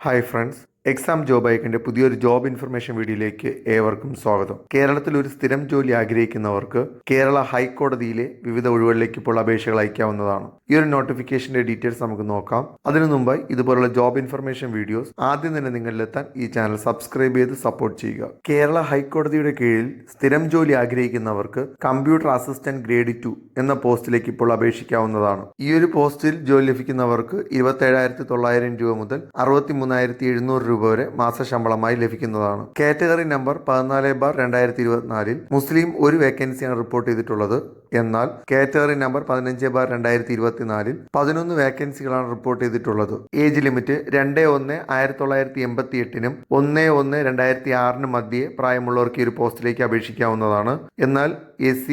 Hi friends, exam job ഐക്കൻ്റെ പുതിയൊരു job information വീഡിയോയിലേക്ക് ഏവർക്കും സ്വാഗതം. കേരളത്തിൽ ഒരു സ്ഥിരം ജോലി ആഗ്രഹിക്കുന്നവർക്ക് കേരള ഹൈക്കോടതിയിലെ വിവിധ ഒഴിവുകളിലേക്ക് ഇപ്പോൾ അപേക്ഷകൾ അയക്കാവുന്നതാണ്. ഈ ഒരു നോട്ടിഫിക്കേഷൻ്റെ ഡീറ്റെയിൽസ് നമുക്ക് നോക്കാം. അതിനു മുമ്പായി ഇതുപോലുള്ള ജോബ് ഇൻഫർമേഷൻ വീഡിയോസ് ആദ്യം തന്നെ നിങ്ങളിലെത്താൻ ഈ ചാനൽ സബ്സ്ക്രൈബ് ചെയ്ത് സപ്പോർട്ട് ചെയ്യുക. കേരള ഹൈക്കോടതിയുടെ കീഴിൽ സ്ഥിരം ജോലി ആഗ്രഹിക്കുന്നവർക്ക് കമ്പ്യൂട്ടർ അസിസ്റ്റന്റ് ഗ്രേഡ് 2 എന്ന പോസ്റ്റിലേക്ക് ഇപ്പോൾ അപേക്ഷിക്കാവുന്നതാണ്. ഈ ഒരു പോസ്റ്റിൽ ജോലി ലഭിക്കുന്നവർക്ക് 27,900 രൂപ മുതൽ 63,700 രൂപ വരെ മാസശമ്പളമായി ലഭിക്കുന്നതാണ്. കാറ്റഗറി നമ്പർ 14/2024 മുസ്ലിം ഒരു വേക്കൻസിയാണ് റിപ്പോർട്ട് ചെയ്തിട്ടുള്ളത്. എന്നാൽ കാറ്റഗറി നമ്പർ 15/2024 11 വേക്കൻസികളാണ് റിപ്പോർട്ട് ചെയ്തിട്ടുള്ളത്. ഏജ് ലിമിറ്റ് 2/1/1988 1/1/2006 മധ്യേ പ്രായമുള്ളവർക്ക് ഈ ഒരു പോസ്റ്റിലേക്ക് അപേക്ഷിക്കാവുന്നതാണ്. എന്നാൽ SC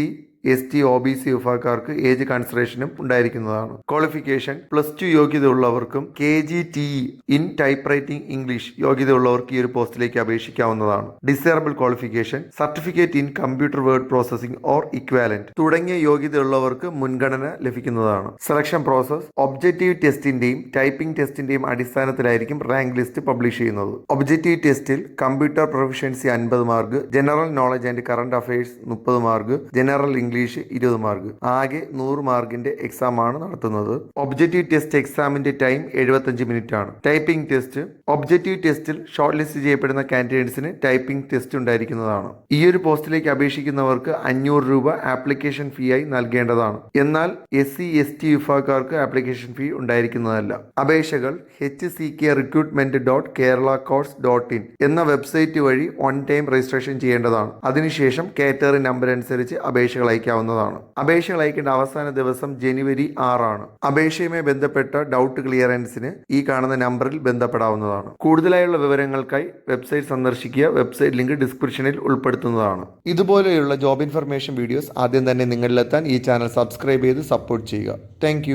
ST OBC വിഭാഗക്കാർക്ക് ഏജ് കൺസിഡറേഷനും ഉണ്ടായിരിക്കുന്നതാണ്. ക്വാളിഫിക്കേഷൻ +2 യോഗ്യത ഉള്ളവർക്കും KGTE in typewriting English യോഗ്യത ഉള്ളവർക്ക് ഈ ഒരു പോസ്റ്റിലേക്ക് അപേക്ഷിക്കാവുന്നതാണ്. Disable qualification certificate in computer word processing or equivalent തുടങ്ങിയ യോഗ്യത ഉള്ളവർക്ക് മുൻഗണന ലഭിക്കുന്നതാണ്. സെലക്ഷൻ പ്രോസസ് ഒബ്ജക്റ്റീവ് ടെസ്റ്റിന്റെയും ടൈപ്പിംഗ് ടെസ്റ്റിന്റെയും അടിസ്ഥാനത്തിലായിരിക്കും റാങ്ക് ലിസ്റ്റ് പബ്ലിഷ് ചെയ്യുന്നത്. ഒബ്ജക്റ്റീവ് ടെസ്റ്റിൽ computer proficiency 50 mark, general knowledge and current affairs 30 mark, general English 20 mark, ആകെ 100 മാർക്കിന്റെ എക്സാം ആണ് നടത്തുന്നത്. ഒബ്ജക്റ്റീവ് ടെസ്റ്റ് എക്സാമിന്റെ ടൈം 75 മിനിറ്റ് ആണ്. ടൈപ്പിംഗ് ടെസ്റ്റ് ഒബ്ജക്റ്റീവ് ടെസ്റ്റിൽ ഷോർട്ട് ലിസ്റ്റ് ചെയ്യപ്പെടുന്ന കാൻഡിഡേറ്റ്സിന് ടൈപ്പിംഗ് ടെസ്റ്റ് ഉണ്ടായിരിക്കുന്നതാണ്. ഈ ഒരു പോസ്റ്റിലേക്ക് അപേക്ഷിക്കുന്നവർക്ക് 500 രൂപ ആപ്ലിക്കേഷൻ ഫീ ആയി നൽകേണ്ടതാണ്. എന്നാൽ SC ST വിഭാഗക്കാർക്ക് ആപ്ലിക്കേഷൻ ഫീ ഉണ്ടായിരിക്കുന്നതല്ല. അപേക്ഷകൾ hckrecruitment.keralacourts.in എന്ന വെബ്സൈറ്റ് വഴി ഓൺ ടൈം രജിസ്ട്രേഷൻ ചെയ്യേണ്ടതാണ്. അതിനുശേഷം കാറ്റഗറി നമ്പർ അനുസരിച്ച് അപേക്ഷകൾ അയക്കാവുന്നതാണ്. അപേക്ഷകൾ അയക്കേണ്ട അവസാന ദിവസം ജനുവരി 6 ആണ്. അപേക്ഷയുമായി ബന്ധപ്പെട്ട ഡൗട്ട് ക്ലിയറൻസിന് ഈ കാണുന്ന നമ്പറിൽ ബന്ധപ്പെടാവുന്നതാണ്. കൂടുതലായുള്ള വിവരങ്ങൾക്കായി വെബ്സൈറ്റ് സന്ദർശിക്കുക. വെബ്സൈറ്റ് ലിങ്ക് ഡിസ്ക്രിപ്ഷനിൽ ഉൾപ്പെടുത്തുന്നതാണ്. ഇതുപോലെയുള്ള ജോബ് ഇൻഫർമേഷൻ വീഡിയോസ് ആദ്യം തന്നെ നിങ്ങളിലെത്താൻ ഈ ചാനൽ സബ്സ്ക്രൈബ് ചെയ്ത് സപ്പോർട്ട് ചെയ്യുക. താങ്ക്